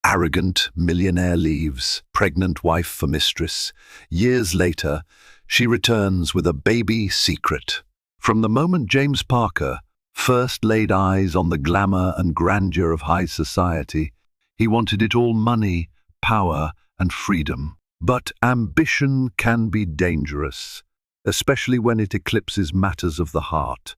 arrogant millionaire leaves, pregnant wife for mistress. Years later, she returns with a baby secret. From the moment James Parker first laid eyes on the glamour and grandeur of high society, he wanted it all: money, power, and freedom. But ambition can be dangerous, especially when it eclipses matters of the heart.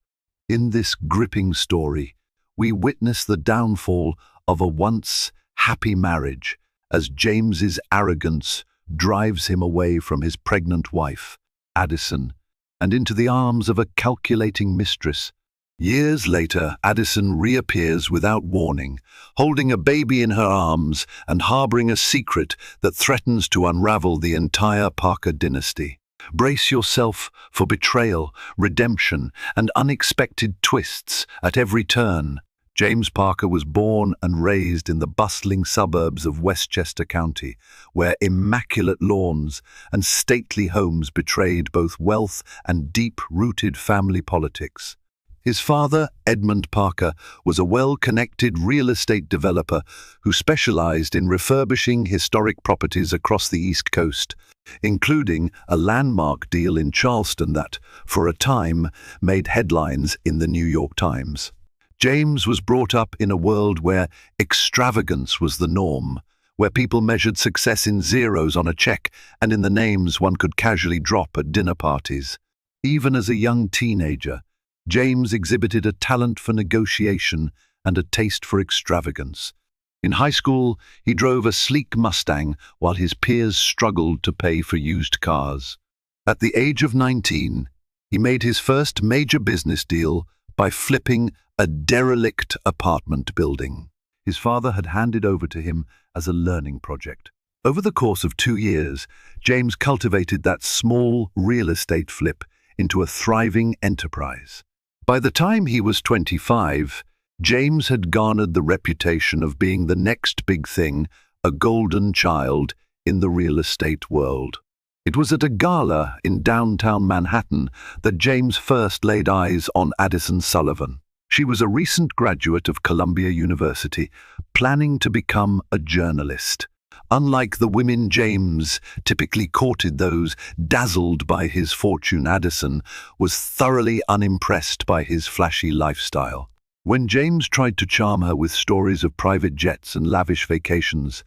In this gripping story, we witness the downfall of a once happy marriage as James's arrogance drives him away from his pregnant wife, Addison, and into the arms of a calculating mistress. Years later, Addison reappears without warning, holding a baby in her arms and harboring a secret that threatens to unravel the entire Parker dynasty. Brace yourself for betrayal, redemption, and unexpected twists at every turn. James Parker was born and raised in the bustling suburbs of Westchester County, where immaculate lawns and stately homes betrayed both wealth and deep-rooted family politics. His father, Edmund Parker, was a well-connected real estate developer who specialized in refurbishing historic properties across the East Coast, including a landmark deal in Charleston that, for a time, made headlines in the New York Times. James was brought up in a world where extravagance was the norm, where people measured success in zeros on a check and in the names one could casually drop at dinner parties. Even as a young teenager, James exhibited a talent for negotiation and a taste for extravagance. In high school, he drove a sleek Mustang while his peers struggled to pay for used cars. At the age of 19, he made his first major business deal by flipping a derelict apartment building his father had handed over to him as a learning project. Over the course of 2 years, James cultivated that small real estate flip into a thriving enterprise. By the time he was 25, James had garnered the reputation of being the next big thing, a golden child in the real estate world. It was at a gala in downtown Manhattan that James first laid eyes on Addison Sullivan. She was a recent graduate of Columbia University, planning to become a journalist. Unlike the women James typically courted, those dazzled by his fortune, Addison was thoroughly unimpressed by his flashy lifestyle. When James tried to charm her with stories of private jets and lavish vacations,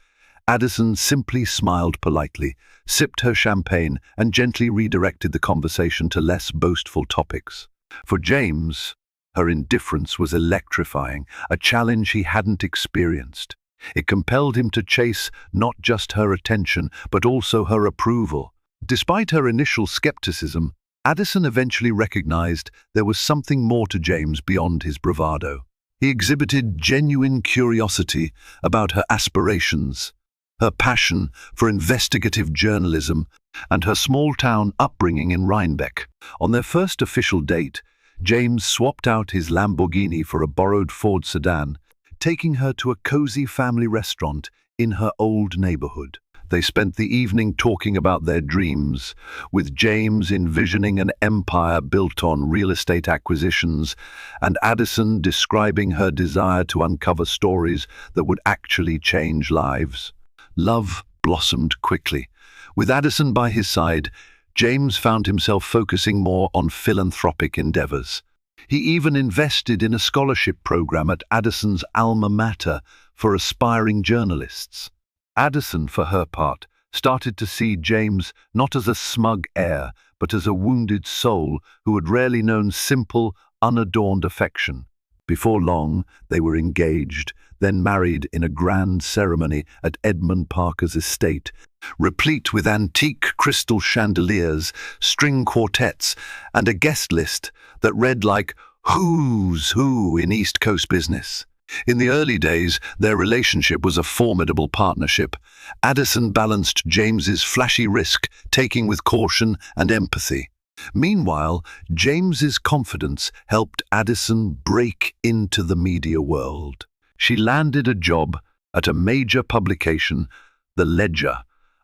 Addison simply smiled politely, sipped her champagne, and gently redirected the conversation to less boastful topics. For James, her indifference was electrifying, a challenge he hadn't experienced. It compelled him to chase not just her attention, but also her approval. Despite her initial skepticism, Addison eventually recognized there was something more to James beyond his bravado. He exhibited genuine curiosity about her aspirations, her passion for investigative journalism, and her small-town upbringing in Rhinebeck. On their first official date, James swapped out his Lamborghini for a borrowed Ford sedan, taking her to a cozy family restaurant in her old neighborhood. They spent the evening talking about their dreams, with James envisioning an empire built on real estate acquisitions, and Addison describing her desire to uncover stories that would actually change lives. Love blossomed quickly. With Addison by his side, James found himself focusing more on philanthropic endeavors. He even invested in a scholarship program at Addison's alma mater for aspiring journalists. Addison, for her part, started to see James not as a smug heir, but as a wounded soul who had rarely known simple, unadorned affection. Before long, they were engaged, then married in a grand ceremony at Edmund Parker's estate, replete with antique crystal chandeliers, string quartets, and a guest list that read like "Who's Who in East Coast business." In the early days, their relationship was a formidable partnership. Addison balanced James's flashy risk-taking with caution and empathy. Meanwhile, James's confidence helped Addison break into the media world. She landed a job at a major publication, The Ledger,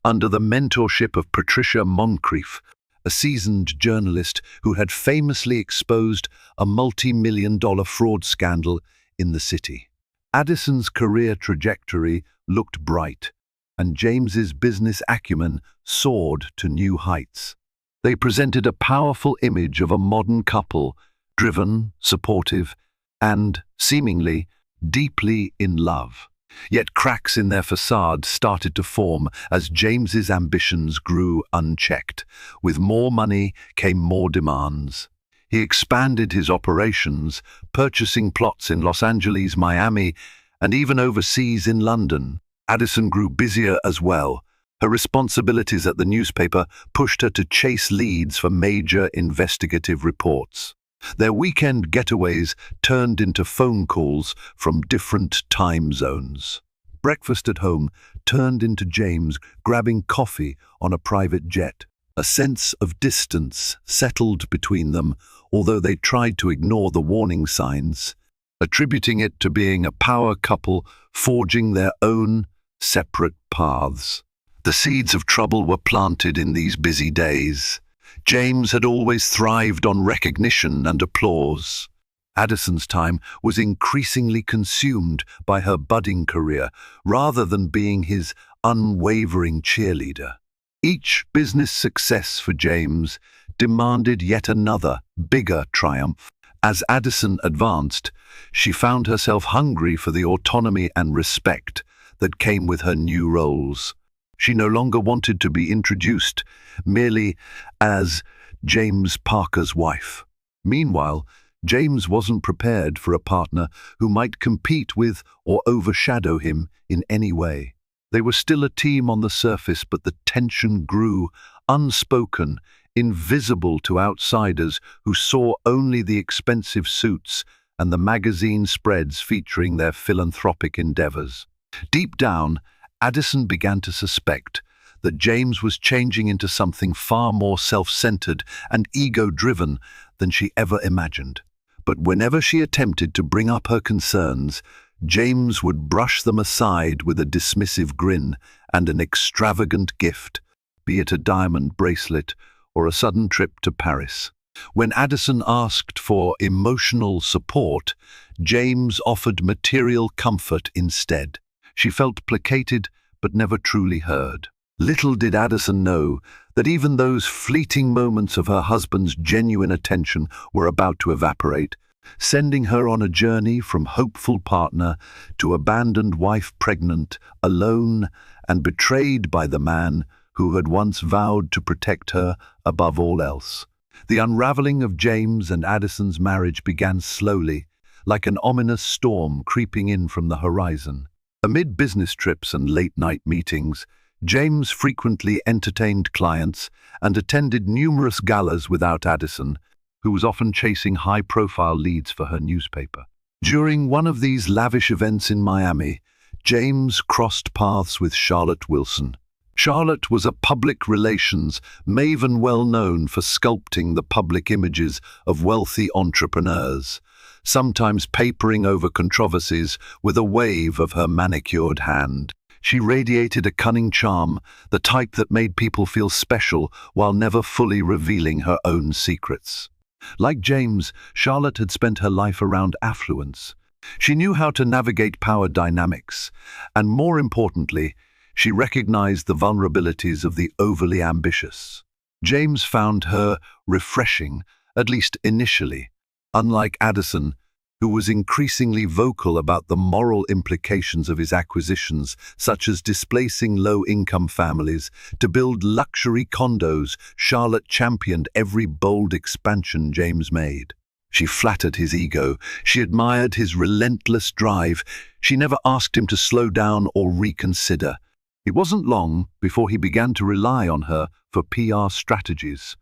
under the mentorship of Patricia Moncrief, a seasoned journalist who had famously exposed a multi-million-dollar fraud scandal in the city. Addison's career trajectory looked bright, and James's business acumen soared to new heights. They presented a powerful image of a modern couple, driven, supportive, and, seemingly, deeply in love. Yet cracks in their facade started to form as James's ambitions grew unchecked. With more money came more demands. He expanded his operations, purchasing plots in Los Angeles, Miami, and even overseas in London. Addison grew busier as well. Her responsibilities at the newspaper pushed her to chase leads for major investigative reports. Their weekend getaways turned into phone calls from different time zones. Breakfast at home turned into James grabbing coffee on a private jet. A sense of distance settled between them, although they tried to ignore the warning signs, attributing it to being a power couple forging their own separate paths. The seeds of trouble were planted in these busy days. James had always thrived on recognition and applause. Addison's time was increasingly consumed by her budding career rather than being his unwavering cheerleader. Each business success for James demanded yet another, bigger triumph. As Addison advanced, she found herself hungry for the autonomy and respect that came with her new roles. She no longer wanted to be introduced merely as James Parker's wife. Meanwhile, James wasn't prepared for a partner who might compete with or overshadow him in any way. They were still a team on the surface, but the tension grew, unspoken, invisible to outsiders who saw only the expensive suits and the magazine spreads featuring their philanthropic endeavors. Deep down, Addison began to suspect that James was changing into something far more self-centered and ego-driven than she ever imagined. But whenever she attempted to bring up her concerns, James would brush them aside with a dismissive grin and an extravagant gift, be it a diamond bracelet or a sudden trip to Paris. When Addison asked for emotional support, James offered material comfort instead. She felt placated but never truly heard. Little did Addison know that even those fleeting moments of her husband's genuine attention were about to evaporate, sending her on a journey from hopeful partner to abandoned wife, pregnant, alone, and betrayed by the man who had once vowed to protect her above all else. The unraveling of James and Addison's marriage began slowly, like an ominous storm creeping in from the horizon. Amid business trips and late-night meetings, James frequently entertained clients and attended numerous galas without Addison, who was often chasing high-profile leads for her newspaper. During one of these lavish events in Miami, James crossed paths with Charlotte Wilson. Charlotte was a public relations maven well known for sculpting the public images of wealthy entrepreneurs, sometimes papering over controversies with a wave of her manicured hand. She radiated a cunning charm, the type that made people feel special while never fully revealing her own secrets. Like James, Charlotte had spent her life around affluence. She knew how to navigate power dynamics, and more importantly, she recognized the vulnerabilities of the overly ambitious. James found her refreshing, at least initially. Unlike Addison, who was increasingly vocal about the moral implications of his acquisitions, such as displacing low-income families to build luxury condos, Charlotte championed every bold expansion James made. She flattered his ego. She admired his relentless drive. She never asked him to slow down or reconsider. It wasn't long before he began to rely on her for PR strategies,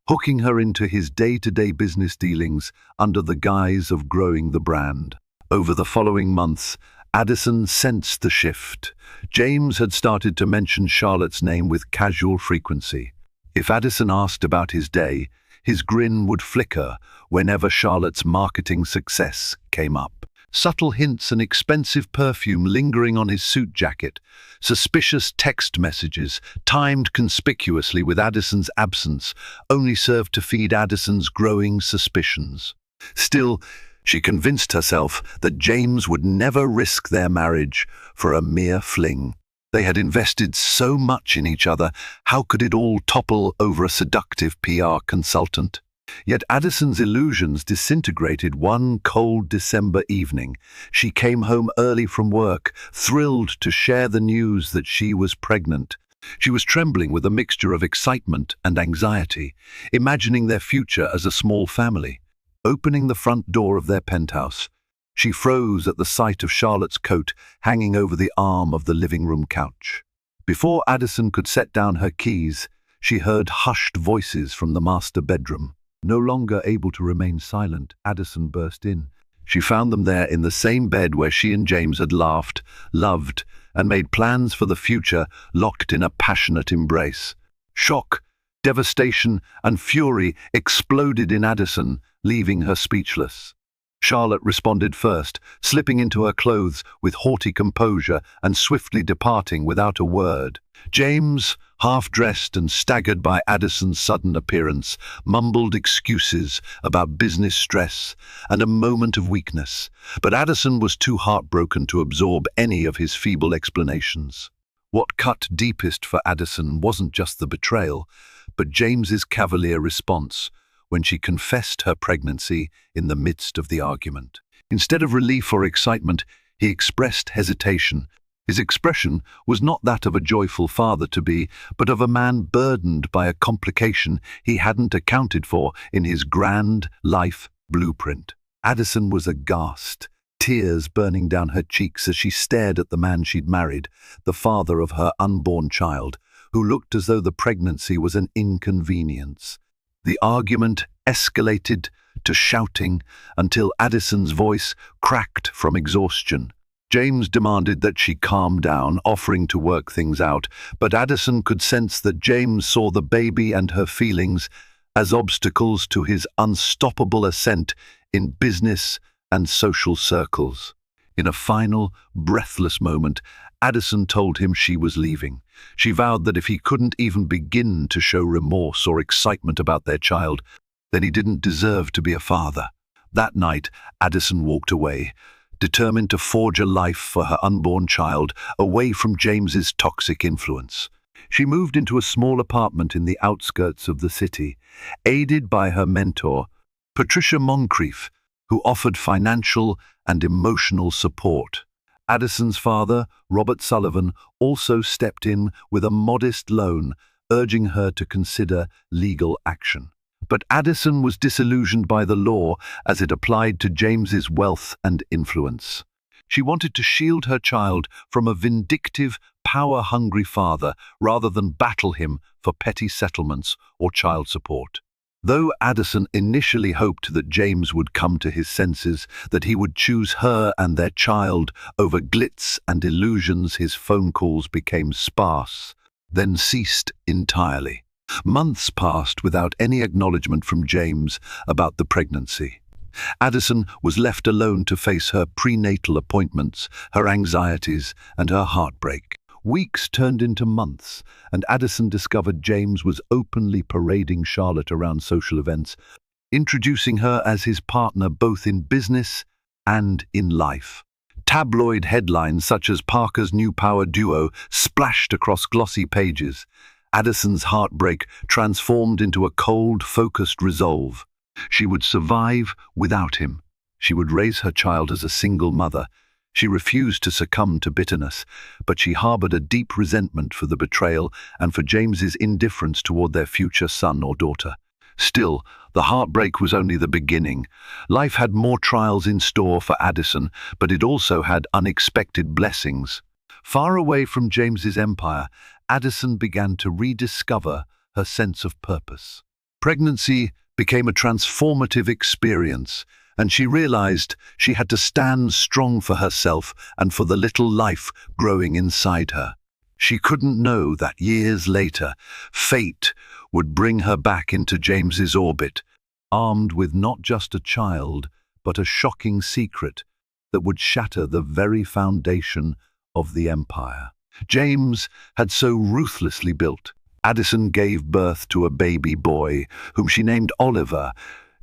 hooking her into his day-to-day business dealings under the guise of growing the brand. Over the following months, Addison sensed the shift. James had started to mention Charlotte's name with casual frequency. If Addison asked about his day, his grin would flicker whenever Charlotte's marketing success came up. Subtle hints and expensive perfume lingering on his suit jacket, suspicious text messages, timed conspicuously with Addison's absence, only served to feed Addison's growing suspicions. Still, She convinced herself that James would never risk their marriage for a mere fling. They had invested so much in each other, how could it all topple over a seductive PR consultant? Yet Addison's illusions disintegrated one cold December evening. She came home early from work, thrilled to share the news that she was pregnant. She was trembling with a mixture of excitement and anxiety, imagining their future as a small family. Opening the front door of their penthouse, she froze at the sight of Charlotte's coat hanging over the arm of the living room couch. Before Addison could set down her keys, she heard hushed voices from the master bedroom. No longer able to remain silent, Addison burst in. She found them there in the same bed where she and James had laughed, loved, and made plans for the future, locked in a passionate embrace. Shock, devastation, and fury exploded in Addison, leaving her speechless. Charlotte responded first, slipping into her clothes with haughty composure and swiftly departing without a word. James, half-dressed and staggered by Addison's sudden appearance, mumbled excuses about business stress and a moment of weakness, but Addison was too heartbroken to absorb any of his feeble explanations. What cut deepest for Addison wasn't just the betrayal, but James's cavalier response when she confessed her pregnancy in the midst of the argument. Instead of relief or excitement, he expressed hesitation. His expression was not that of a joyful father-to-be, but of a man burdened by a complication he hadn't accounted for in his grand life blueprint. Addison was aghast, tears burning down her cheeks as she stared at the man she'd married, the father of her unborn child, who looked as though the pregnancy was an inconvenience. The argument escalated to shouting until Addison's voice cracked from exhaustion. James demanded that she calm down, offering to work things out, but Addison could sense that James saw the baby and her feelings as obstacles to his unstoppable ascent in business and social circles. In a final, breathless moment, Addison told him she was leaving. She vowed that if he couldn't even begin to show remorse or excitement about their child, then he didn't deserve to be a father. That night, Addison walked away, determined to forge a life for her unborn child, away from James's toxic influence. She moved into a small apartment in the outskirts of the city, aided by her mentor, Patricia Moncrief, who offered financial and emotional support. Addison's father, Robert Sullivan, also stepped in with a modest loan, urging her to consider legal action. But Addison was disillusioned by the law as it applied to James's wealth and influence. She wanted to shield her child from a vindictive, power-hungry father rather than battle him for petty settlements or child support. Though Addison initially hoped that James would come to his senses, that he would choose her and their child over glitz and illusions, his phone calls became sparse, then ceased entirely. Months passed without any acknowledgement from James about the pregnancy. Addison was left alone to face her prenatal appointments, her anxieties, and her heartbreak. Weeks turned into months, and Addison discovered James was openly parading Charlotte around social events, introducing her as his partner both in business and in life. Tabloid headlines such as Parker's new power duo splashed across glossy pages. Addison's heartbreak transformed into a cold, focused resolve. She would survive without him. She would raise her child as a single mother. She refused to succumb to bitterness, but she harbored a deep resentment for the betrayal and for James's indifference toward their future son or daughter. Still, the heartbreak was only the beginning. Life had more trials in store for Addison, but it also had unexpected blessings. Far away from James's empire, Addison began to rediscover her sense of purpose. Pregnancy became a transformative experience, and she realized she had to stand strong for herself and for the little life growing inside her. She couldn't know that years later, fate would bring her back into James's orbit, armed with not just a child, but a shocking secret that would shatter the very foundation of the empire James had so ruthlessly built. Addison gave birth to a baby boy, whom she named Oliver.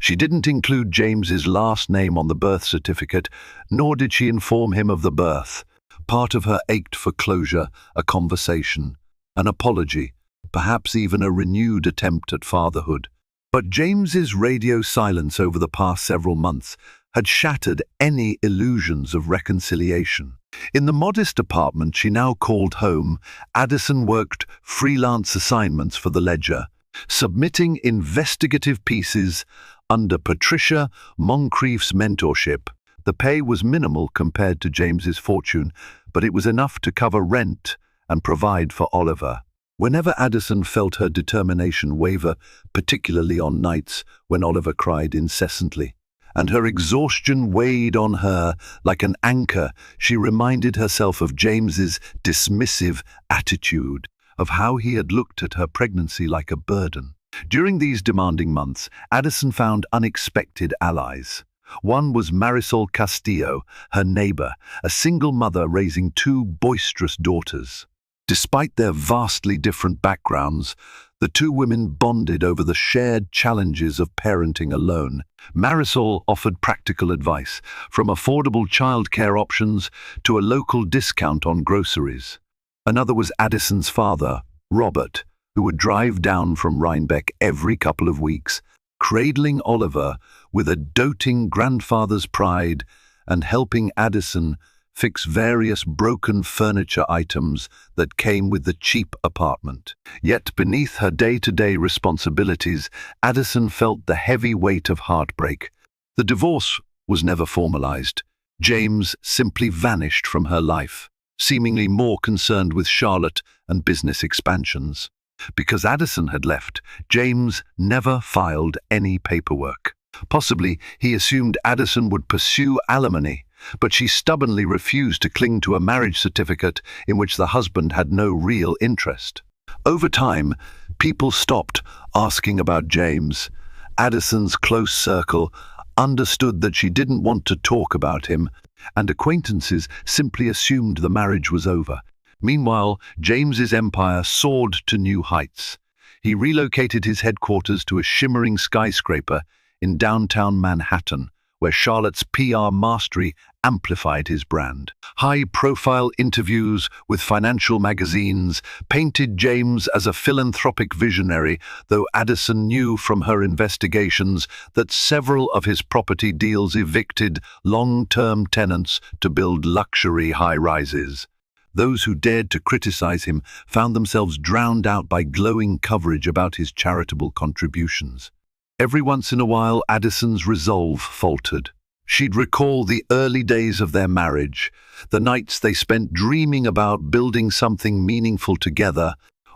She didn't include James's last name on the birth certificate, nor did she inform him of the birth. Part of her ached for closure, a conversation, an apology, perhaps even a renewed attempt at fatherhood. But James's radio silence over the past several months had shattered any illusions of reconciliation. In the modest apartment she now called home, Addison worked freelance assignments for the Ledger, submitting investigative pieces under Patricia Moncrief's mentorship. The pay was minimal compared to James's fortune, but it was enough to cover rent and provide for Oliver. Whenever Addison felt her determination waver, particularly on nights when Oliver cried incessantly, and her exhaustion weighed on her like an anchor, she reminded herself of James's dismissive attitude, of how he had looked at her pregnancy like a burden. During these demanding months, Addison found unexpected allies. One was Marisol Castillo, her neighbor, a single mother raising two boisterous daughters. Despite their vastly different backgrounds, the two women bonded over the shared challenges of parenting alone. Marisol offered practical advice, from affordable childcare options to a local discount on groceries. Another was Addison's father, Robert, who would drive down from Rhinebeck every couple of weeks, cradling Oliver with a doting grandfather's pride and helping Addison fix various broken furniture items that came with the cheap apartment. Yet beneath her day-to-day responsibilities, Addison felt the heavy weight of heartbreak. The divorce was never formalized. James simply vanished from her life, seemingly more concerned with Charlotte and business expansions. Because Addison had left, James never filed any paperwork. Possibly he assumed Addison would pursue alimony, but she stubbornly refused to cling to a marriage certificate in which the husband had no real interest. Over time, people stopped asking about James. Addison's close circle understood that she didn't want to talk about him, and acquaintances simply assumed the marriage was over. Meanwhile, James's empire soared to new heights. He relocated his headquarters to a shimmering skyscraper in downtown Manhattan, where Charlotte's PR mastery amplified his brand. High-profile interviews with financial magazines painted James as a philanthropic visionary, though Addison knew from her investigations that several of his property deals evicted long-term tenants to build luxury high-rises. Those who dared to criticize him found themselves drowned out by glowing coverage about his charitable contributions. Every once in a while, Addison's resolve faltered. She'd recall the early days of their marriage, the nights they spent dreaming about building something meaningful together,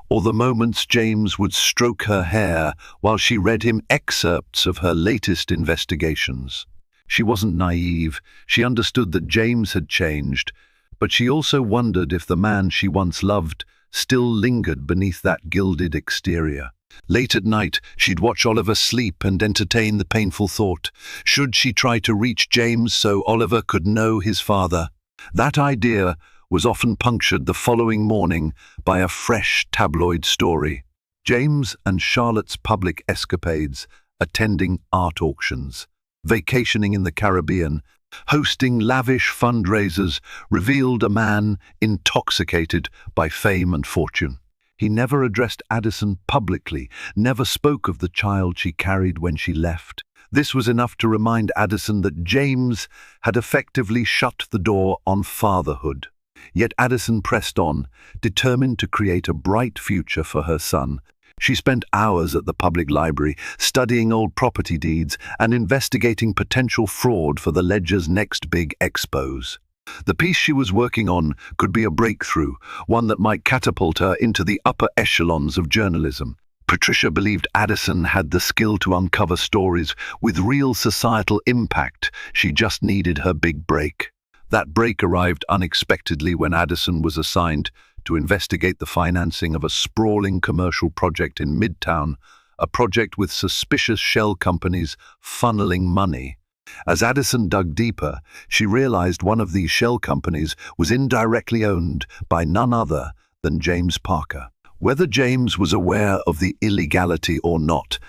or the moments James would stroke her hair while she read him excerpts of her latest investigations. She wasn't naive. She understood that James had changed, but she also wondered if the man she once loved still lingered beneath that gilded exterior. Late at night, she'd watch Oliver sleep and entertain the painful thought, should she try to reach James so Oliver could know his father? That idea was often punctured the following morning by a fresh tabloid story. James and Charlotte's public escapades, attending art auctions, vacationing in the Caribbean, hosting lavish fundraisers, revealed a man intoxicated by fame and fortune. He never addressed Addison publicly, never spoke of the child she carried when she left. This was enough to remind Addison that James had effectively shut the door on fatherhood. Yet Addison pressed on, determined to create a bright future for her son. She spent hours at the public library, studying old property deeds and investigating potential fraud for the Ledger's next big expos. The piece she was working on could be a breakthrough, one that might catapult her into the upper echelons of journalism. Patricia believed Addison had the skill to uncover stories with real societal impact. She just needed her big break. That break arrived unexpectedly when Addison was assigned to investigate the financing of a sprawling commercial project in Midtown, a project with suspicious shell companies funneling money. As Addison dug deeper, she realized one of these shell companies was indirectly owned by none other than James Parker. Whether James was aware of the illegality or not,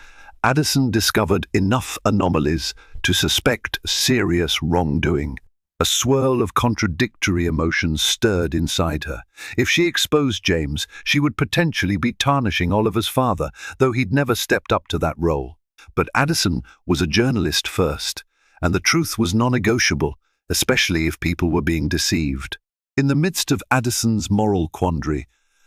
Addison discovered enough anomalies to suspect serious wrongdoing. A swirl of contradictory emotions stirred inside her. If she exposed James, she would potentially be tarnishing Oliver's father, though he'd never stepped up to that role. But Addison was a journalist first, and the truth was non-negotiable, especially if people were being deceived. In the midst of Addison's moral quandary,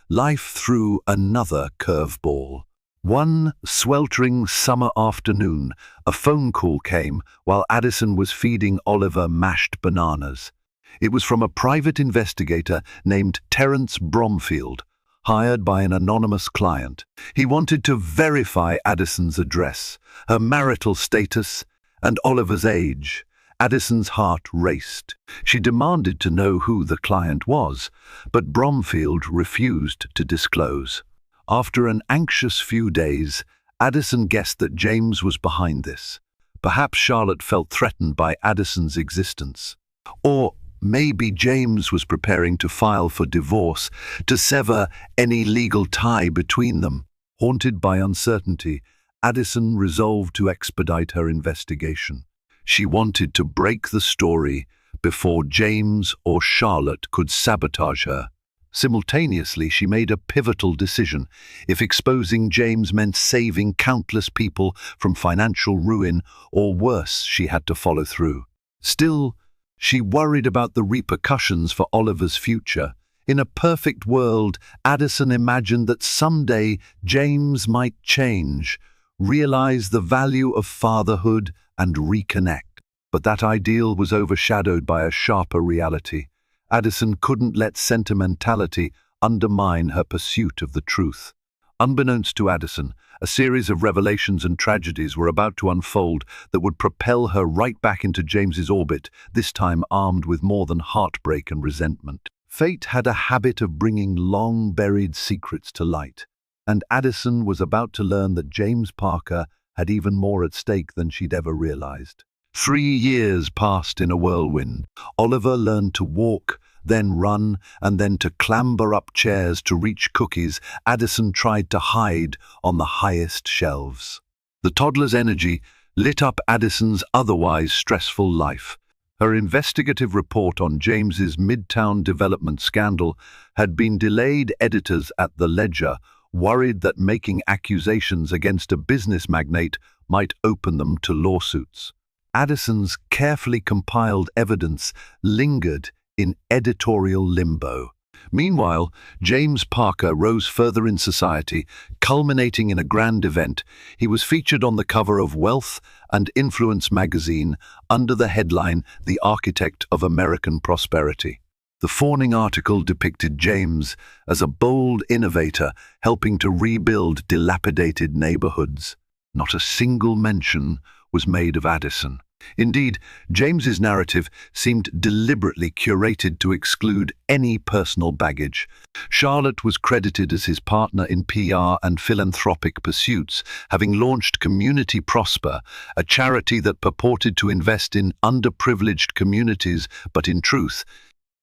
life threw another curveball. One sweltering summer afternoon, a phone call came while Addison was feeding Oliver mashed bananas. It was from a private investigator named Terence Bromfield, hired by an anonymous client. He wanted to verify Addison's address, her marital status, and Oliver's age. Addison's heart raced. She demanded to know who the client was, but Bromfield refused to disclose. After an anxious few days, Addison guessed that James was behind this. Perhaps Charlotte felt threatened by Addison's existence. Or maybe James was preparing to file for divorce, to sever any legal tie between them. Haunted by uncertainty, Addison resolved to expedite her investigation. She wanted to break the story before James or Charlotte could sabotage her. Simultaneously, she made a pivotal decision. If exposing James meant saving countless people from financial ruin, or worse, she had to follow through. Still, she worried about the repercussions for Oliver's future. In a perfect world, Addison imagined that someday James might change, realize the value of fatherhood, and reconnect. But that ideal was overshadowed by a sharper reality. Addison couldn't let sentimentality undermine her pursuit of the truth. Unbeknownst to Addison, a series of revelations and tragedies were about to unfold that would propel her right back into James's orbit, this time armed with more than heartbreak and resentment. Fate had a habit of bringing long-buried secrets to light, and Addison was about to learn that James Parker had even more at stake than she'd ever realized. 3 years passed in a whirlwind. Oliver learned to walk, then run, and then to clamber up chairs to reach cookies Addison tried to hide on the highest shelves. The toddler's energy lit up Addison's otherwise stressful life. Her investigative report on James's Midtown development scandal had been delayed. Editors at the Ledger worried that making accusations against a business magnate might open them to lawsuits. Addison's carefully compiled evidence lingered in editorial limbo. Meanwhile, James Parker rose further in society, culminating in a grand event. He was featured on the cover of Wealth and Influence magazine under the headline, "The Architect of American Prosperity." The fawning article depicted James as a bold innovator helping to rebuild dilapidated neighborhoods. Not a single mention was made of Addison. Indeed, James's narrative seemed deliberately curated to exclude any personal baggage. Charlotte was credited as his partner in PR and philanthropic pursuits, having launched Community Prosper, a charity that purported to invest in underprivileged communities, but in truth,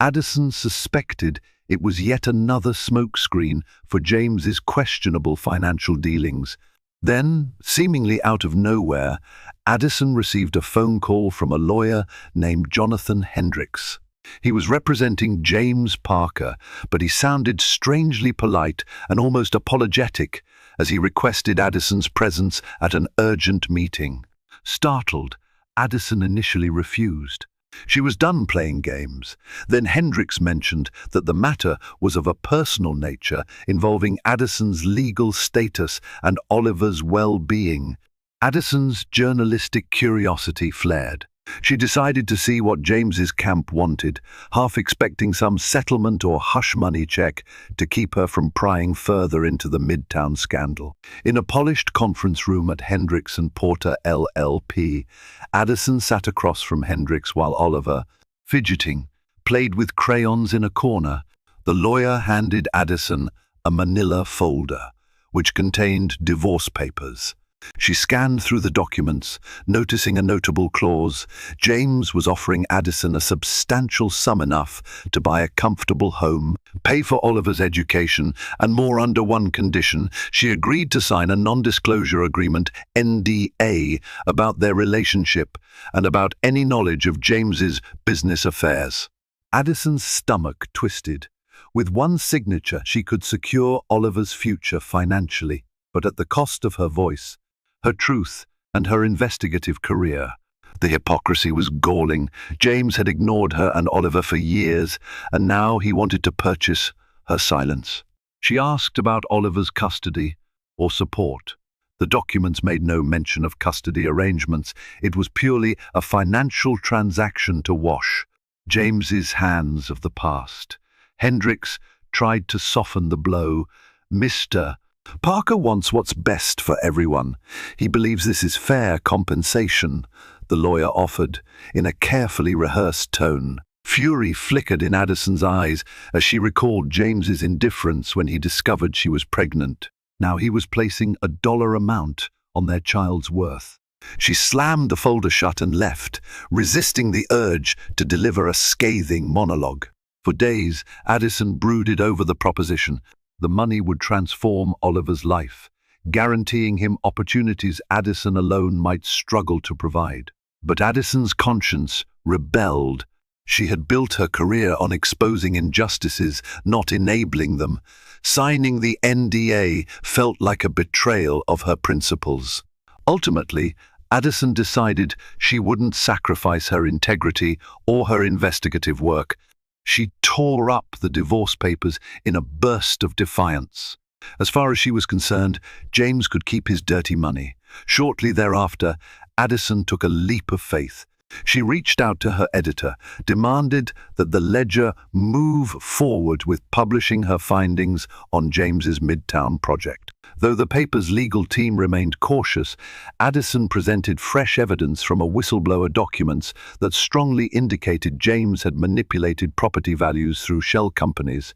Addison suspected it was yet another smokescreen for James's questionable financial dealings. Then, seemingly out of nowhere, Addison received a phone call from a lawyer named Jonathan Hendricks. He was representing James Parker, but he sounded strangely polite and almost apologetic as he requested Addison's presence at an urgent meeting. Startled, Addison initially refused. She was done playing games. Then Hendricks mentioned that the matter was of a personal nature involving Addison's legal status and Oliver's well-being. Addison's journalistic curiosity flared. She decided to see what James's camp wanted, half expecting some settlement or hush-money check to keep her from prying further into the Midtown scandal. In a polished conference room at Hendricks and Porter LLP, Addison sat across from Hendricks while Oliver, fidgeting, played with crayons in a corner. The lawyer handed Addison a manila folder, which contained divorce papers. She scanned through the documents, noticing a notable clause. James was offering Addison a substantial sum, enough to buy a comfortable home, pay for Oliver's education, and more, under one condition. She agreed to sign a non-disclosure agreement, NDA, about their relationship and about any knowledge of James's business affairs. Addison's stomach twisted. With one signature, she could secure Oliver's future financially, but at the cost of her voice, her truth, and her investigative career. The hypocrisy was galling. James had ignored her and Oliver for years, and now he wanted to purchase her silence. She asked about Oliver's custody or support. The documents made no mention of custody arrangements. It was purely a financial transaction to wash James's hands of the past. Hendricks tried to soften the blow. Mr. Parker wants what's best for everyone. He believes this is fair compensation, the lawyer offered, in a carefully rehearsed tone. Fury flickered in Addison's eyes as she recalled James's indifference when he discovered she was pregnant. Now he was placing a dollar amount on their child's worth. She slammed the folder shut and left, resisting the urge to deliver a scathing monologue. For days, Addison brooded over the proposition. The money would transform Oliver's life, guaranteeing him opportunities Addison alone might struggle to provide. But Addison's conscience rebelled. She had built her career on exposing injustices, not enabling them. Signing the NDA felt like a betrayal of her principles. Ultimately, Addison decided she wouldn't sacrifice her integrity or her investigative work. She tore up the divorce papers in a burst of defiance. As far as she was concerned, James could keep his dirty money. Shortly thereafter, Addison took a leap of faith. She reached out to her editor, demanded that the Ledger move forward with publishing her findings on James's Midtown project. Though the paper's legal team remained cautious, Addison presented fresh evidence from a whistleblower documents that strongly indicated James had manipulated property values through shell companies,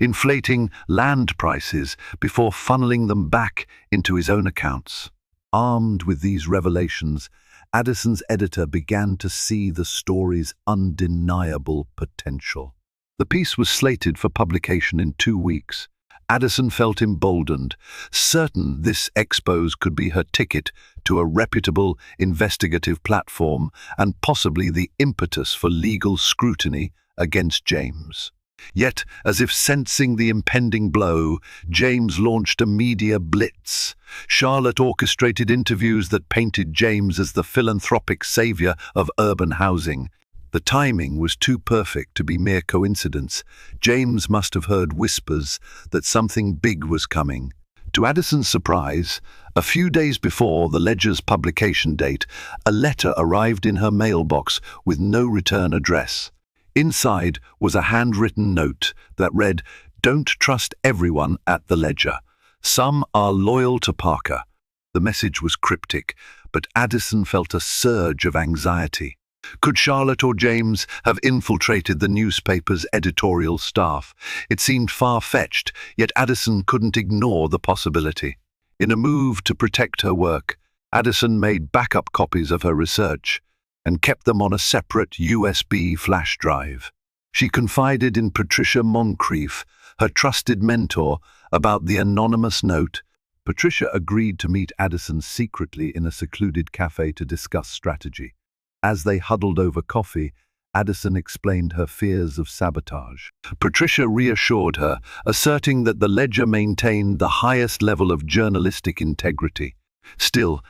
inflating land prices before funneling them back into his own accounts. Armed with these revelations, Addison's editor began to see the story's undeniable potential. The piece was slated for publication in 2 weeks. Addison felt emboldened, certain this expose could be her ticket to a reputable investigative platform and possibly the impetus for legal scrutiny against James. Yet, as if sensing the impending blow, James launched a media blitz. Charlotte orchestrated interviews that painted James as the philanthropic savior of urban housing. The timing was too perfect to be mere coincidence. James must have heard whispers that something big was coming. To Addison's surprise, a few days before the Ledger's publication date, a letter arrived in her mailbox with no return address. Inside was a handwritten note that read, "Don't trust everyone at the Ledger. Some are loyal to Parker." The message was cryptic, but Addison felt a surge of anxiety. Could Charlotte or James have infiltrated the newspaper's editorial staff? It seemed far-fetched, yet Addison couldn't ignore the possibility. In a move to protect her work, Addison made backup copies of her research and kept them on a separate USB flash drive. She confided in Patricia Moncrief, her trusted mentor, about the anonymous note. Patricia agreed to meet Addison secretly in a secluded cafe to discuss strategy. As they huddled over coffee, Addison explained her fears of sabotage. Patricia reassured her, asserting that the Ledger maintained the highest level of journalistic integrity. Still,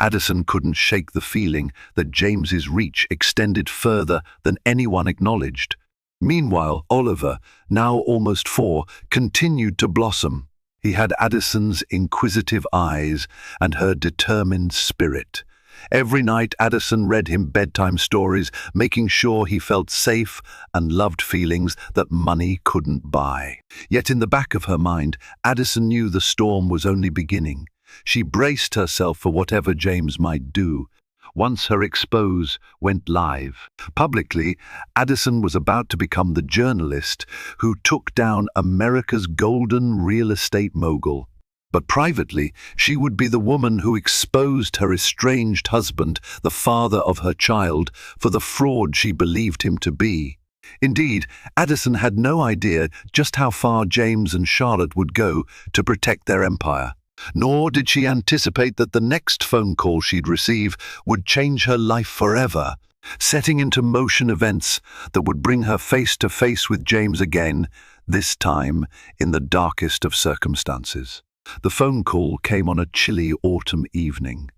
Addison couldn't shake the feeling that James's reach extended further than anyone acknowledged. Meanwhile, Oliver, now almost 4, continued to blossom. He had Addison's inquisitive eyes and her determined spirit. Every night, Addison read him bedtime stories, making sure he felt safe and loved, feelings that money couldn't buy. Yet in the back of her mind, Addison knew the storm was only beginning. She braced herself for whatever James might do. Once her expose went live publicly, Addison was about to become the journalist who took down America's golden real estate mogul. But privately, she would be the woman who exposed her estranged husband, the father of her child, for the fraud she believed him to be. Indeed, Addison had no idea just how far James and Charlotte would go to protect their empire. Nor did she anticipate that the next phone call she'd receive would change her life forever, setting into motion events that would bring her face to face with James again, this time in the darkest of circumstances. The phone call came on a chilly autumn evening.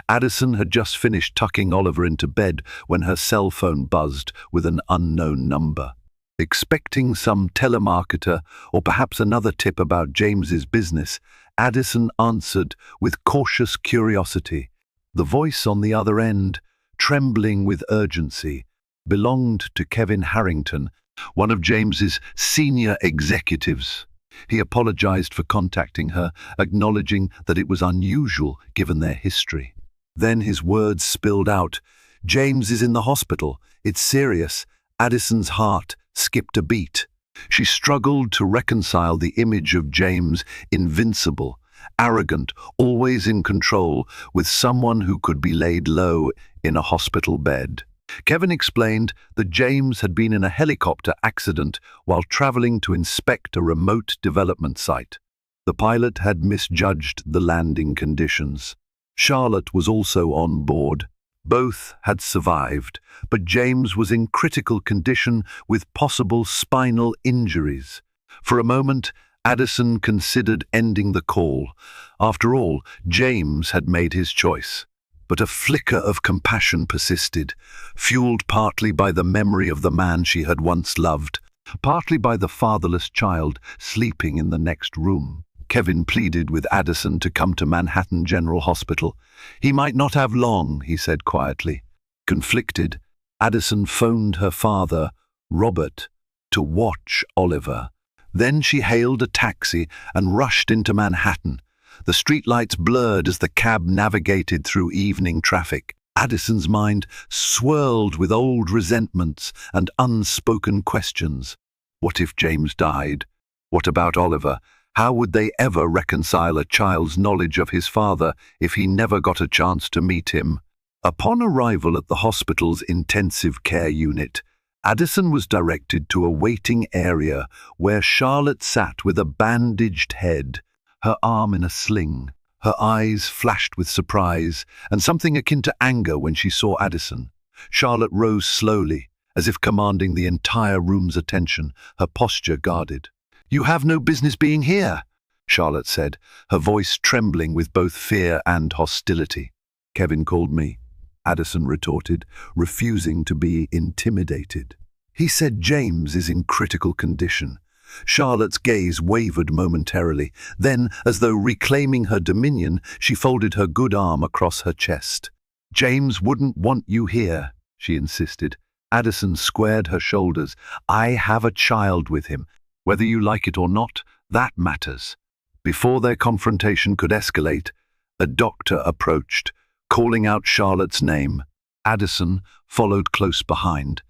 Addison had just finished tucking Oliver into bed when her cell phone buzzed with an unknown number. Expecting some telemarketer or perhaps another tip about James's business, Addison answered with cautious curiosity. The voice on the other end, trembling with urgency, belonged to Kevin Harrington, one of James's senior executives. He apologized for contacting her, acknowledging that it was unusual given their history. Then his words spilled out. "James is in the hospital. It's serious." Addison's heart skipped a beat. She struggled to reconcile the image of James, invincible, arrogant, always in control, with someone who could be laid low in a hospital bed. Kevin explained that James had been in a helicopter accident while traveling to inspect a remote development site. The pilot had misjudged the landing conditions. Charlotte was also on board. Both had survived, but James was in critical condition with possible spinal injuries. For a moment, Addison considered ending the call. After all, James had made his choice. But a flicker of compassion persisted, fueled partly by the memory of the man she had once loved, partly by the fatherless child sleeping in the next room. Kevin pleaded with Addison to come to Manhattan General Hospital. "He might not have long," he said quietly. Conflicted, Addison phoned her father, Robert, to watch Oliver. Then she hailed a taxi and rushed into Manhattan. The streetlights blurred as the cab navigated through evening traffic. Addison's mind swirled with old resentments and unspoken questions. What if James died? What about Oliver? How would they ever reconcile a child's knowledge of his father if he never got a chance to meet him? Upon arrival at the hospital's intensive care unit, Addison was directed to a waiting area where Charlotte sat with a bandaged head, her arm in a sling. Her eyes flashed with surprise and something akin to anger when she saw Addison. Charlotte rose slowly, as if commanding the entire room's attention, her posture guarded. "You have no business being here," Charlotte said, her voice trembling with both fear and hostility. "Kevin called me," Addison retorted, refusing to be intimidated. "He said James is in critical condition." Charlotte's gaze wavered momentarily. Then, as though reclaiming her dominion, she folded her good arm across her chest. "James wouldn't want you here," she insisted. Addison squared her shoulders. "I have a child with him. Whether you like it or not, that matters." Before their confrontation could escalate, a doctor approached, calling out Charlotte's name. Addison followed close behind.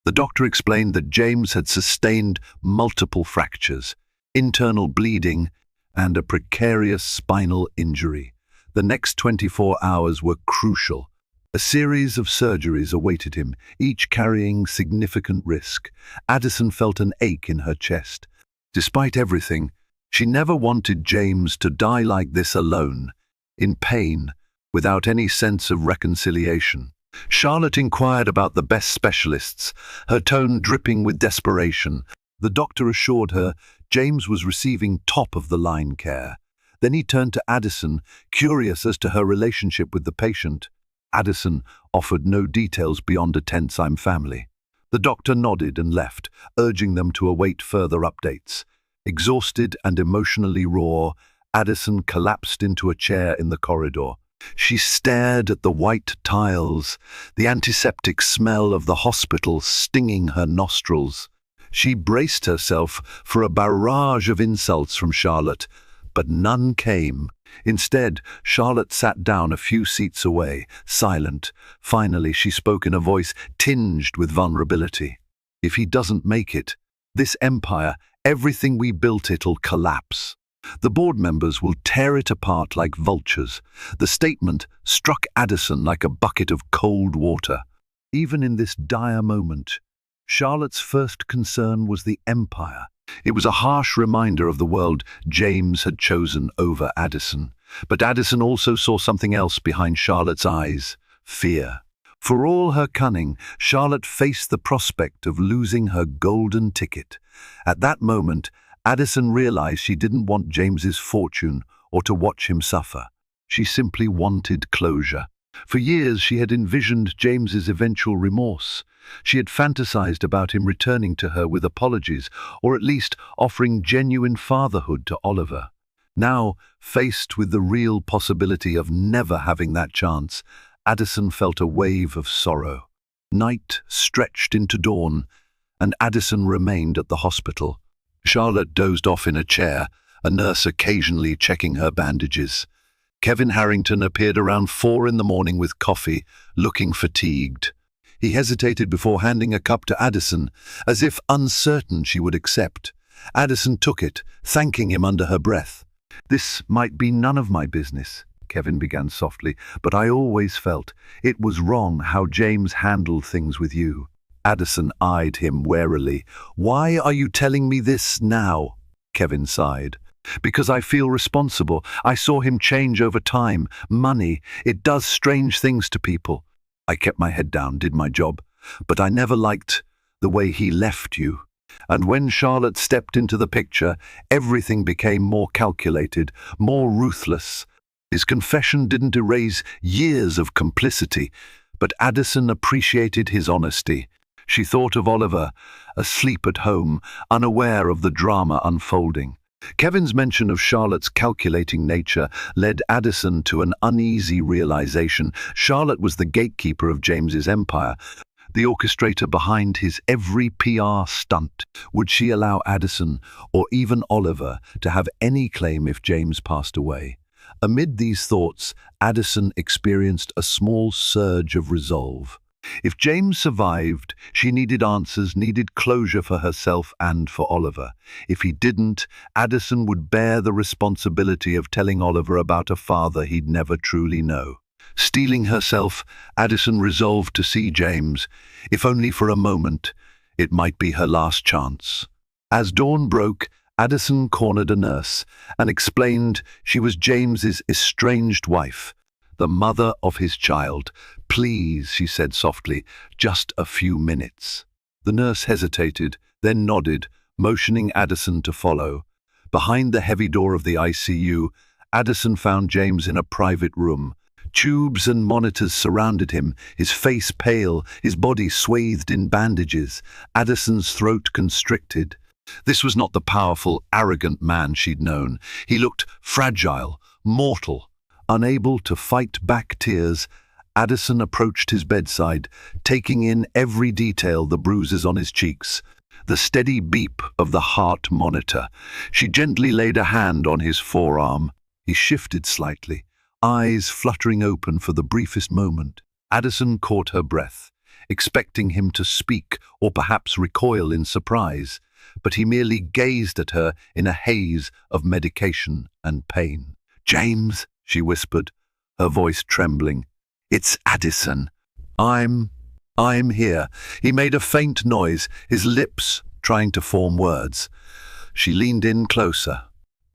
The doctor explained that James had sustained multiple fractures, internal bleeding, and a precarious spinal injury. The next 24 hours were crucial. A series of surgeries awaited him, each carrying significant risk. Addison felt an ache in her chest. Despite everything, she never wanted James to die like this alone, in pain, without any sense of reconciliation. Charlotte inquired about the best specialists, her tone dripping with desperation. The doctor assured her James was receiving top-of-the-line care. Then he turned to Addison, curious as to her relationship with the patient. Addison offered no details beyond a tense "I'm family." The doctor nodded and left, urging them to await further updates. Exhausted and emotionally raw, Addison collapsed into a chair in the corridor. She stared at the white tiles, the antiseptic smell of the hospital stinging her nostrils. She braced herself for a barrage of insults from Charlotte, but none came. Instead, Charlotte sat down a few seats away, silent. Finally, she spoke in a voice tinged with vulnerability. "If he doesn't make it, this empire, everything we built, it'll collapse." The board members will tear it apart like vultures. The statement struck Addison like a bucket of cold water. Even in this dire moment, Charlotte's first concern was the empire. It was a harsh reminder of the world James had chosen over Addison. But Addison also saw something else behind Charlotte's eyes: fear. For all her cunning, Charlotte faced the prospect of losing her golden ticket. At that moment, Addison realized she didn't want James's fortune or to watch him suffer. She simply wanted closure. For years she had envisioned James's eventual remorse. She had fantasized about him returning to her with apologies, or at least offering genuine fatherhood to Oliver. Now, faced with the real possibility of never having that chance, Addison felt a wave of sorrow. Night stretched into dawn, and Addison remained at the hospital. Charlotte dozed off in a chair, a nurse occasionally checking her bandages. Kevin Harrington appeared around 4 a.m. with coffee, looking fatigued. He hesitated before handing a cup to Addison, as if uncertain she would accept. Addison took it, thanking him under her breath. "This might be none of my business," Kevin began softly, "but I always felt it was wrong how James handled things with you." Addison eyed him warily. "Why are you telling me this now?" Kevin sighed. "Because I feel responsible. I saw him change over time. Money, it does strange things to people. I kept my head down, did my job, but I never liked the way he left you." And when Charlotte stepped into the picture, everything became more calculated, more ruthless. His confession didn't erase years of complicity, but Addison appreciated his honesty. She thought of Oliver, asleep at home, unaware of the drama unfolding. Kevin's mention of Charlotte's calculating nature led Addison to an uneasy realization. Charlotte was the gatekeeper of James's empire, the orchestrator behind his every PR stunt. Would she allow Addison, or even Oliver, to have any claim if James passed away? Amid these thoughts, Addison experienced a small surge of resolve. If James survived, she needed answers, needed closure for herself and for Oliver. If he didn't, Addison would bear the responsibility of telling Oliver about a father he'd never truly know. Steeling herself, Addison resolved to see James, if only for a moment. It might be her last chance. As dawn broke, Addison cornered a nurse and explained she was James's estranged wife, the mother of his child. "Please," she said softly, "just a few minutes." The nurse hesitated, then nodded, motioning Addison to follow. Behind the heavy door of the ICU, Addison found James in a private room. Tubes and monitors surrounded him, his face pale, his body swathed in bandages, Addison's throat constricted. This was not the powerful, arrogant man she'd known. He looked fragile, mortal. Unable to fight back tears, Addison approached his bedside, taking in every detail: the bruises on his cheeks, the steady beep of the heart monitor. She gently laid a hand on his forearm. He shifted slightly, eyes fluttering open for the briefest moment. Addison caught her breath, expecting him to speak or perhaps recoil in surprise, but he merely gazed at her in a haze of medication and pain. "James," she whispered, her voice trembling. "It's Addison. I'm here." He made a faint noise, his lips trying to form words. She leaned in closer.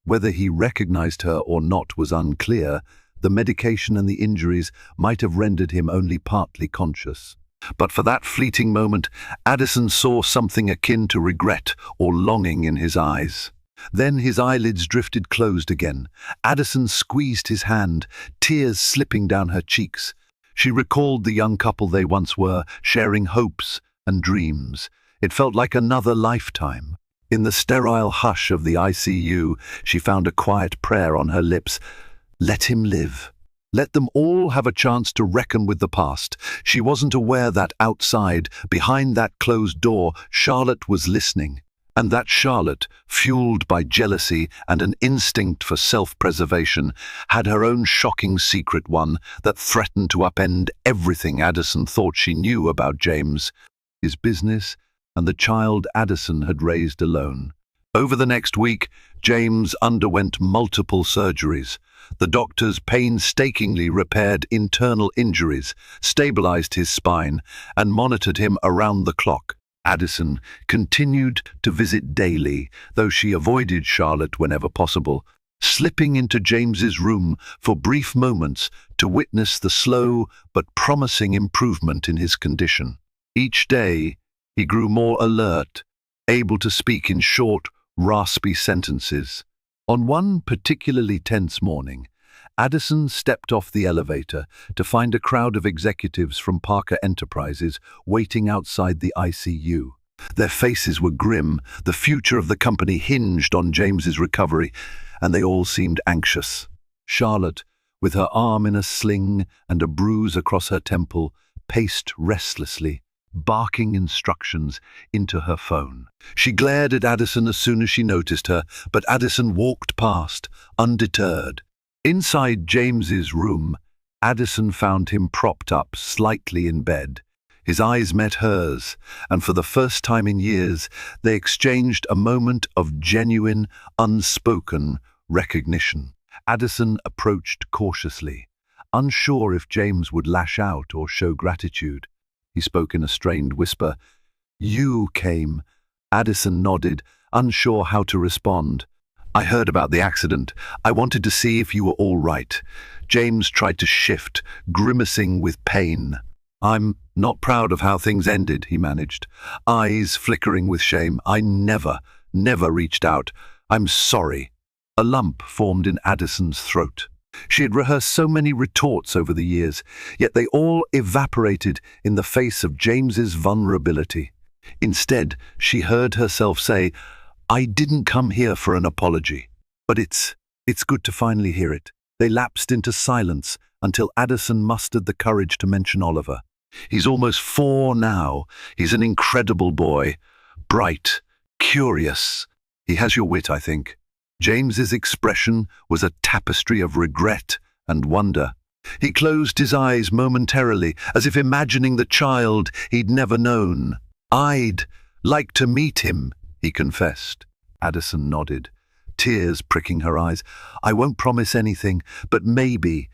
Whether he recognized her or not was unclear. The medication and the injuries might have rendered him only partly conscious. But for that fleeting moment, Addison saw something akin to regret or longing in his eyes. Then his eyelids drifted closed again. Addison squeezed his hand, tears slipping down her cheeks. She recalled the young couple they once were, sharing hopes and dreams. It felt like another lifetime. In the sterile hush of the ICU, she found a quiet prayer on her lips. Let him live. Let them all have a chance to reckon with the past. She wasn't aware that outside, behind that closed door, Charlotte was listening. And that Charlotte, fueled by jealousy and an instinct for self-preservation, had her own shocking secret, one that threatened to upend everything Addison thought she knew about James, his business, and the child Addison had raised alone. Over the next week, James underwent multiple surgeries. The doctors painstakingly repaired internal injuries, stabilized his spine, and monitored him around the clock. Addison continued to visit daily, though she avoided Charlotte whenever possible, slipping into James's room for brief moments to witness the slow but promising improvement in his condition. Each day, he grew more alert, able to speak in short, raspy sentences. On one particularly tense morning, Addison stepped off the elevator to find a crowd of executives from Parker Enterprises waiting outside the ICU. Their faces were grim, the future of the company hinged on James's recovery, and they all seemed anxious. Charlotte, with her arm in a sling and a bruise across her temple, paced restlessly, barking instructions into her phone. She glared at Addison as soon as she noticed her, but Addison walked past, undeterred. Inside James's room, Addison found him propped up slightly in bed. His eyes met hers, and for the first time in years, they exchanged a moment of genuine, unspoken recognition. Addison approached cautiously, unsure if James would lash out or show gratitude. He spoke in a strained whisper. "You came." Addison nodded, unsure how to respond. "I heard about the accident. I wanted to see if you were all right." James tried to shift, grimacing with pain. "I'm not proud of how things ended," he managed, eyes flickering with shame. "I never reached out. I'm sorry." A lump formed in Addison's throat. She had rehearsed so many retorts over the years, yet they all evaporated in the face of James's vulnerability. Instead, she heard herself say, "I didn't come here for an apology." But it's good to finally hear it. They lapsed into silence until Addison mustered the courage to mention Oliver. "He's almost 4 now. He's an incredible boy. Bright, curious. He has your wit, I think." James's expression was a tapestry of regret and wonder. He closed his eyes momentarily, as if imagining the child he'd never known. "I'd like to meet him," he confessed. Addison nodded, tears pricking her eyes. "I won't promise anything, but maybe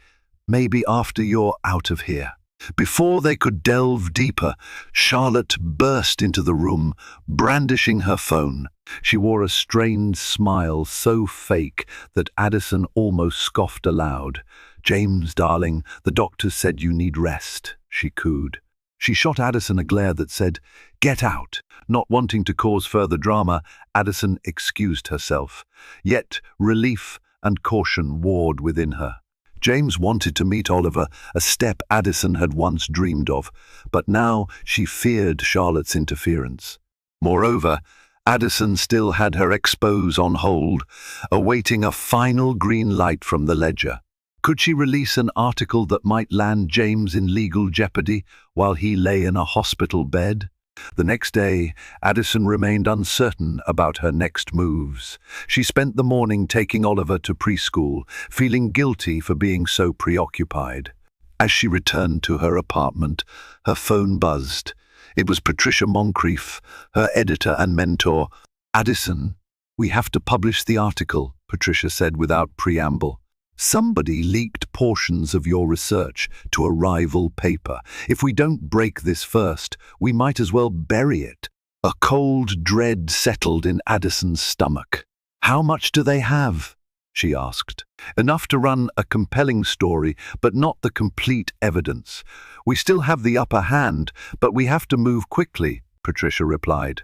after you're out of here." Before they could delve deeper, Charlotte burst into the room, brandishing her phone. She wore a strained smile so fake that Addison almost scoffed aloud. "James, darling, the doctors said you need rest," she cooed. She shot Addison a glare that said, "Get out." Not wanting to cause further drama, Addison excused herself. Yet relief and caution warred within her. James wanted to meet Oliver, a step Addison had once dreamed of, but now she feared Charlotte's interference. Moreover, Addison still had her expose on hold, awaiting a final green light from the ledger. Could she release an article that might land James in legal jeopardy while he lay in a hospital bed? The next day, Addison remained uncertain about her next moves. She spent the morning taking Oliver to preschool, feeling guilty for being so preoccupied. As she returned to her apartment, her phone buzzed. It was Patricia Moncrief, her editor and mentor. "Addison, we have to publish the article," Patricia said without preamble. "Somebody leaked portions of your research to a rival paper. If we don't break this first, we might as well bury it." A cold dread settled in Addison's stomach. "How much do they have?" she asked. "Enough to run a compelling story, but not the complete evidence. We still have the upper hand, but we have to move quickly," Patricia replied.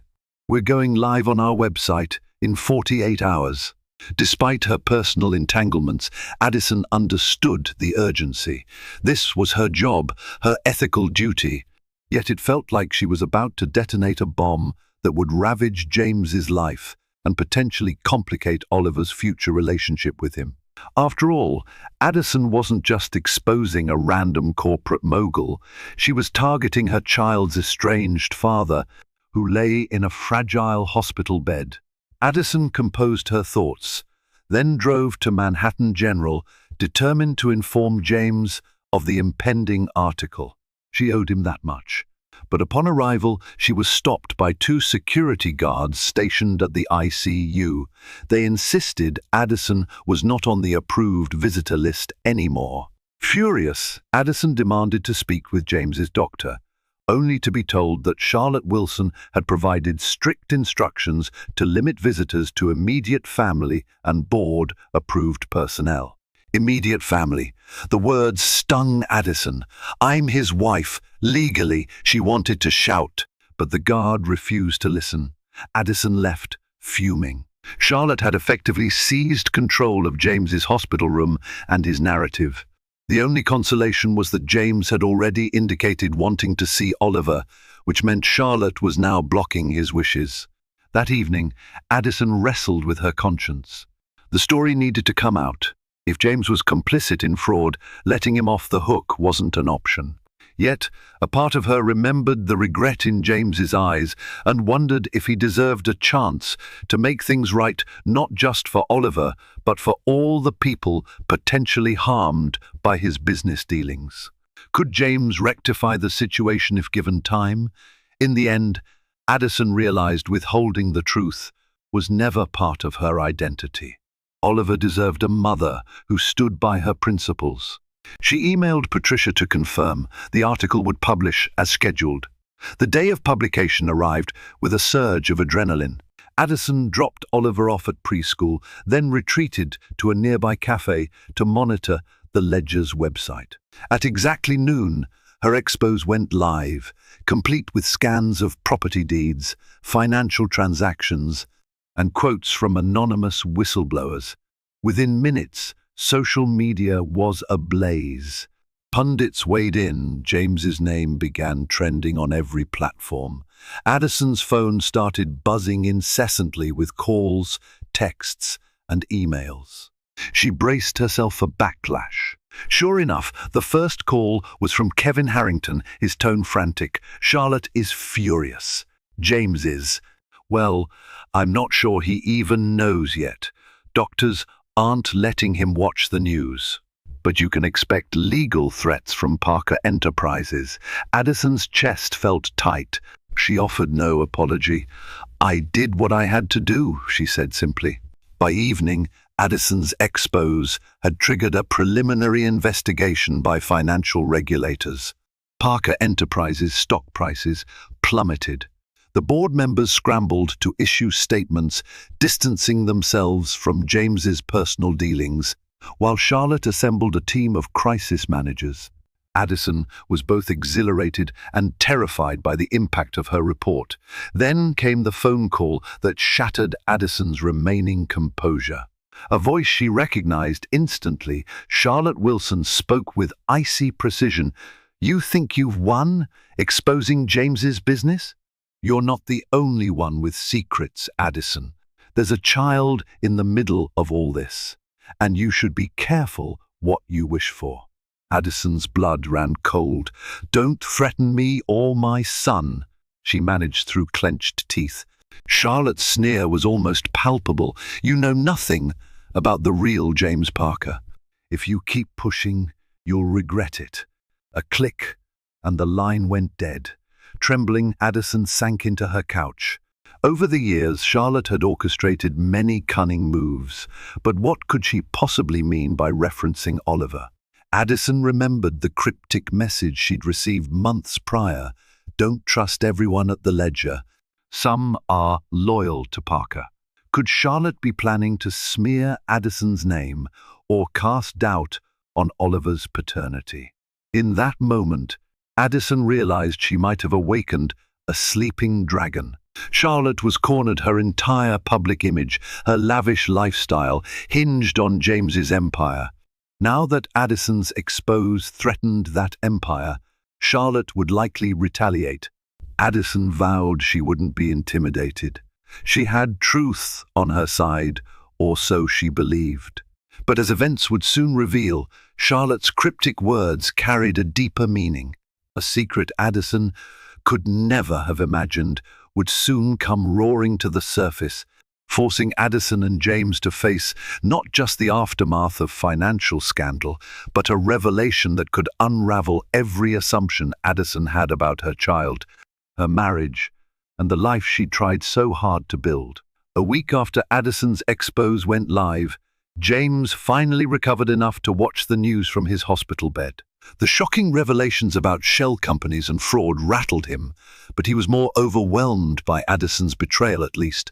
"We're going live on our website in 48 hours. Despite her personal entanglements, Addison understood the urgency. This was her job, her ethical duty. Yet it felt like she was about to detonate a bomb that would ravage James's life and potentially complicate Oliver's future relationship with him. After all, Addison wasn't just exposing a random corporate mogul. She was targeting her child's estranged father, who lay in a fragile hospital bed. Addison composed her thoughts, then drove to Manhattan General, determined to inform James of the impending article. She owed him that much. But upon arrival, she was stopped by two security guards stationed at the ICU. They insisted Addison was not on the approved visitor list anymore. Furious, Addison demanded to speak with James's doctor, only to be told that Charlotte Wilson had provided strict instructions to limit visitors to immediate family and board-approved personnel. Immediate family. The words stung Addison. "I'm his wife. Legally," she wanted to shout, but the guard refused to listen. Addison left, fuming. Charlotte had effectively seized control of James's hospital room and his narrative. The only consolation was that James had already indicated wanting to see Oliver, which meant Charlotte was now blocking his wishes. That evening, Addison wrestled with her conscience. The story needed to come out. If James was complicit in fraud, letting him off the hook wasn't an option. Yet, a part of her remembered the regret in James's eyes and wondered if he deserved a chance to make things right not just for Oliver, but for all the people potentially harmed by his business dealings. Could James rectify the situation if given time? In the end, Addison realized withholding the truth was never part of her identity. Oliver deserved a mother who stood by her principles. She emailed Patricia to confirm the article would publish as scheduled. The day of publication arrived with a surge of adrenaline. Addison dropped Oliver off at preschool, then retreated to a nearby cafe to monitor the Ledger's website. At exactly noon, her expose went live, complete with scans of property deeds, financial transactions, and quotes from anonymous whistleblowers. Within minutes, social media was ablaze. Pundits weighed in. James's name began trending on every platform. Addison's phone started buzzing incessantly with calls, texts, and emails. She braced herself for backlash. Sure enough, the first call was from Kevin Harrington, his tone frantic. "Charlotte is furious. James is. Well, I'm not sure he even knows yet. Doctors aren't letting him watch the news. But you can expect legal threats from Parker Enterprises." Addison's chest felt tight. She offered no apology. "I did what I had to do," she said simply. By evening, Addison's expose had triggered a preliminary investigation by financial regulators. Parker Enterprises' stock prices plummeted. The board members scrambled to issue statements distancing themselves from James's personal dealings, while Charlotte assembled a team of crisis managers. Addison was both exhilarated and terrified by the impact of her report. Then came the phone call that shattered Addison's remaining composure. A voice she recognized instantly. Charlotte Wilson spoke with icy precision. "You think you've won, exposing James's business? You're not the only one with secrets, Addison. There's a child in the middle of all this, and you should be careful what you wish for." Addison's blood ran cold. "Don't threaten me or my son," she managed through clenched teeth. Charlotte's sneer was almost palpable. "You know nothing about the real James Parker. If you keep pushing, you'll regret it." A click, and the line went dead. Trembling, Addison sank into her couch. Over the years, Charlotte had orchestrated many cunning moves, but what could she possibly mean by referencing Oliver? Addison remembered the cryptic message she'd received months prior. "Don't trust everyone at the Ledger. Some are loyal to Parker." Could Charlotte be planning to smear Addison's name or cast doubt on Oliver's paternity? In that moment, Addison realized she might have awakened a sleeping dragon. Charlotte was cornered. Her entire public image, her lavish lifestyle, hinged on James's empire. Now that Addison's expose threatened that empire, Charlotte would likely retaliate. Addison vowed she wouldn't be intimidated. She had truth on her side, or so she believed. But as events would soon reveal, Charlotte's cryptic words carried a deeper meaning. A secret Addison could never have imagined would soon come roaring to the surface. forcing Addison and James to face not just the aftermath of financial scandal, but a revelation that could unravel every assumption Addison had about her child, her marriage, and the life she tried so hard to build. A week after Addison's expose went live, James finally recovered enough to watch the news from his hospital bed. The shocking revelations about shell companies and fraud rattled him, but he was more overwhelmed by Addison's betrayal, at least.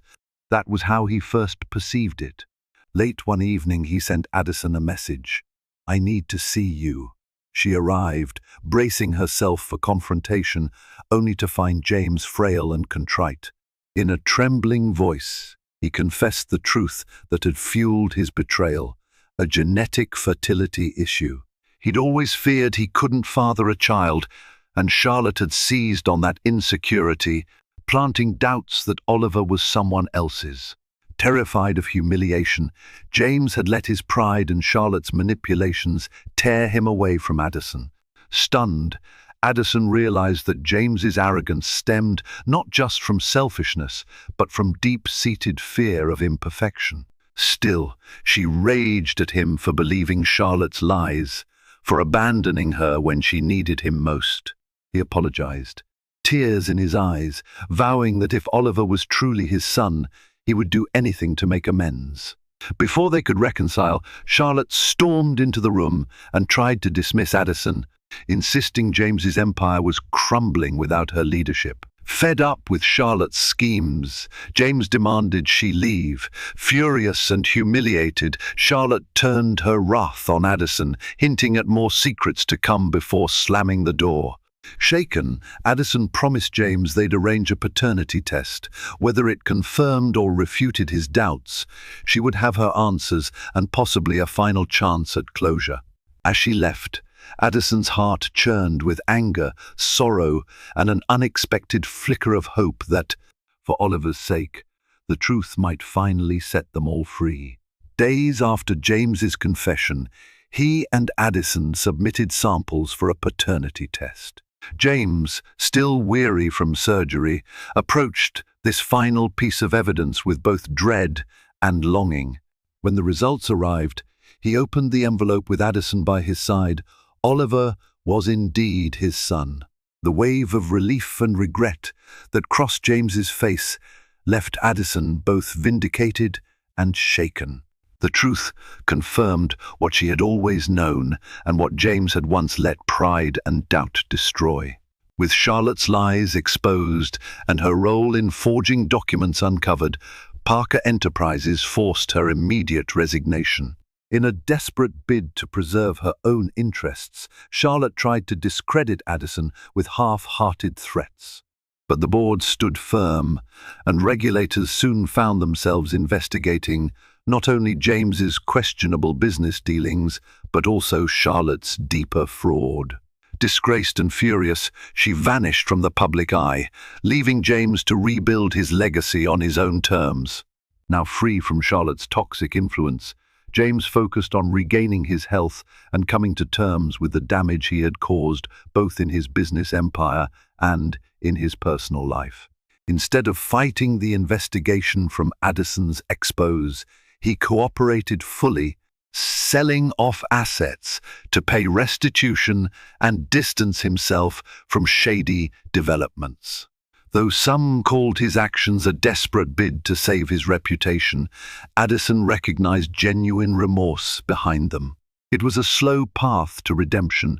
That was how he first perceived it. Late one evening, he sent Addison a message. "I need to see you." She arrived, bracing herself for confrontation, only to find James frail and contrite. In a trembling voice, he confessed the truth that had fueled his betrayal, a genetic fertility issue. He'd always feared he couldn't father a child, and Charlotte had seized on that insecurity, planting doubts that Oliver was someone else's. Terrified of humiliation, James had let his pride and Charlotte's manipulations tear him away from Addison. Stunned, Addison realized that James's arrogance stemmed not just from selfishness, but from deep-seated fear of imperfection. Still, she raged at him for believing Charlotte's lies, for abandoning her when she needed him most. He apologized, tears in his eyes, vowing that if Oliver was truly his son, he would do anything to make amends. Before they could reconcile, Charlotte stormed into the room and tried to dismiss Addison, insisting James's empire was crumbling without her leadership. Fed up with Charlotte's schemes, James demanded she leave. Furious and humiliated, Charlotte turned her wrath on Addison, hinting at more secrets to come before slamming the door. Shaken, Addison promised James they'd arrange a paternity test. Whether it confirmed or refuted his doubts, she would have her answers and possibly a final chance at closure. As she left, Addison's heart churned with anger, sorrow, and an unexpected flicker of hope that, for Oliver's sake, the truth might finally set them all free. Days after James's confession, he and Addison submitted samples for a paternity test. James, still weary from surgery, approached this final piece of evidence with both dread and longing. When the results arrived, he opened the envelope with Addison by his side. Oliver was indeed his son. The wave of relief and regret that crossed James's face left Addison both vindicated and shaken. The truth confirmed what she had always known and what James had once let pride and doubt destroy. With Charlotte's lies exposed and her role in forging documents uncovered, Parker Enterprises forced her immediate resignation. In a desperate bid to preserve her own interests, Charlotte tried to discredit Addison with half-hearted threats. But the board stood firm, and regulators soon found themselves investigating not only James's questionable business dealings, but also Charlotte's deeper fraud. Disgraced and furious, she vanished from the public eye, leaving James to rebuild his legacy on his own terms. Now free from Charlotte's toxic influence, James focused on regaining his health and coming to terms with the damage he had caused both in his business empire and in his personal life. Instead of fighting the investigation from Addison's expose, he cooperated fully, selling off assets to pay restitution and distance himself from shady developments. Though some called his actions a desperate bid to save his reputation, Addison recognized genuine remorse behind them. It was a slow path to redemption,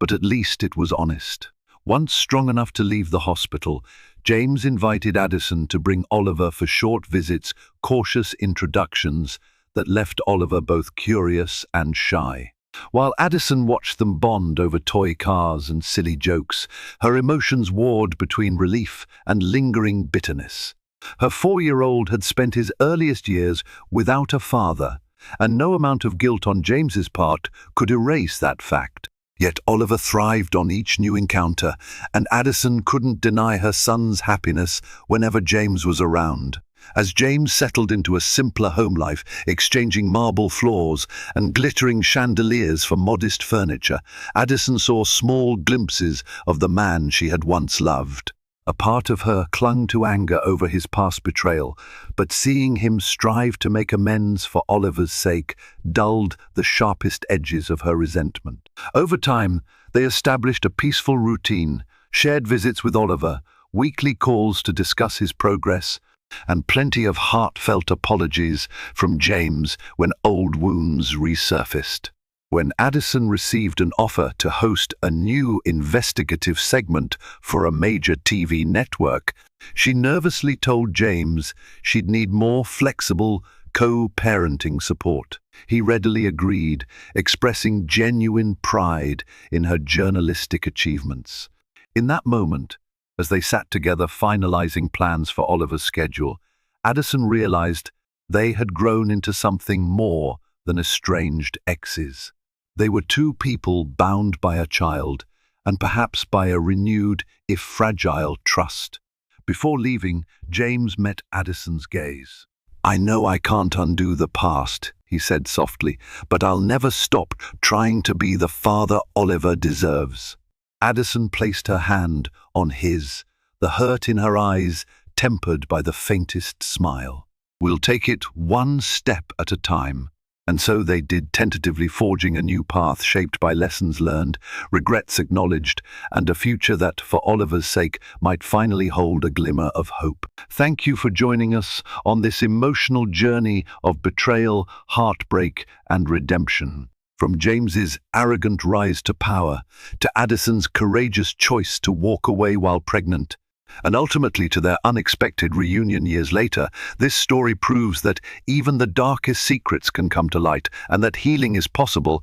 but at least it was honest. Once strong enough to leave the hospital, James invited Addison to bring Oliver for short visits, cautious introductions that left Oliver both curious and shy. While Addison watched them bond over toy cars and silly jokes, her emotions warred between relief and lingering bitterness. Her 4-year-old had spent his earliest years without a father, and no amount of guilt on James's part could erase that fact. Yet Oliver thrived on each new encounter, and Addison couldn't deny her son's happiness whenever James was around. As James settled into a simpler home life, exchanging marble floors and glittering chandeliers for modest furniture, Addison saw small glimpses of the man she had once loved. A part of her clung to anger over his past betrayal, but seeing him strive to make amends for Oliver's sake dulled the sharpest edges of her resentment. Over time, they established a peaceful routine, shared visits with Oliver, weekly calls to discuss his progress, and plenty of heartfelt apologies from James when old wounds resurfaced. When Addison received an offer to host a new investigative segment for a major TV network, she nervously told James she'd need more flexible co-parenting support. He readily agreed, expressing genuine pride in her journalistic achievements. In that moment, as they sat together finalizing plans for Oliver's schedule, Addison realized they had grown into something more than estranged exes. They were two people bound by a child, and perhaps by a renewed, if fragile, trust. Before leaving, James met Addison's gaze. "I know I can't undo the past," he said softly, "but I'll never stop trying to be the father Oliver deserves." Addison placed her hand on his, the hurt in her eyes tempered by the faintest smile. "We'll take it one step at a time." And so they did, tentatively forging a new path shaped by lessons learned, regrets acknowledged, and a future that, for Oliver's sake, might finally hold a glimmer of hope. Thank you for joining us on this emotional journey of betrayal, heartbreak, and redemption. From James's arrogant rise to power, to Addison's courageous choice to walk away while pregnant, and ultimately to their unexpected reunion years later, this story proves that even the darkest secrets can come to light, and that healing is possible,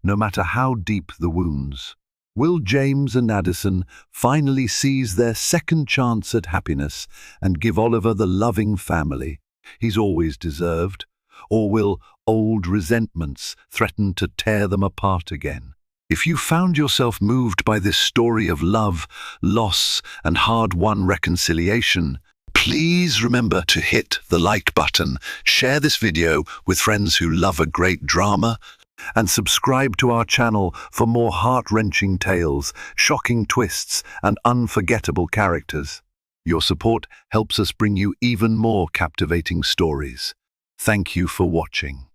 no matter how deep the wounds. Will James and Addison finally seize their second chance at happiness and give Oliver the loving family he's always deserved? Or will old resentments threaten to tear them apart again? If you found yourself moved by this story of love, loss, and hard-won reconciliation, please remember to hit the like button, share this video with friends who love a great drama, and subscribe to our channel for more heart-wrenching tales, shocking twists, and unforgettable characters. Your support helps us bring you even more captivating stories. Thank you for watching.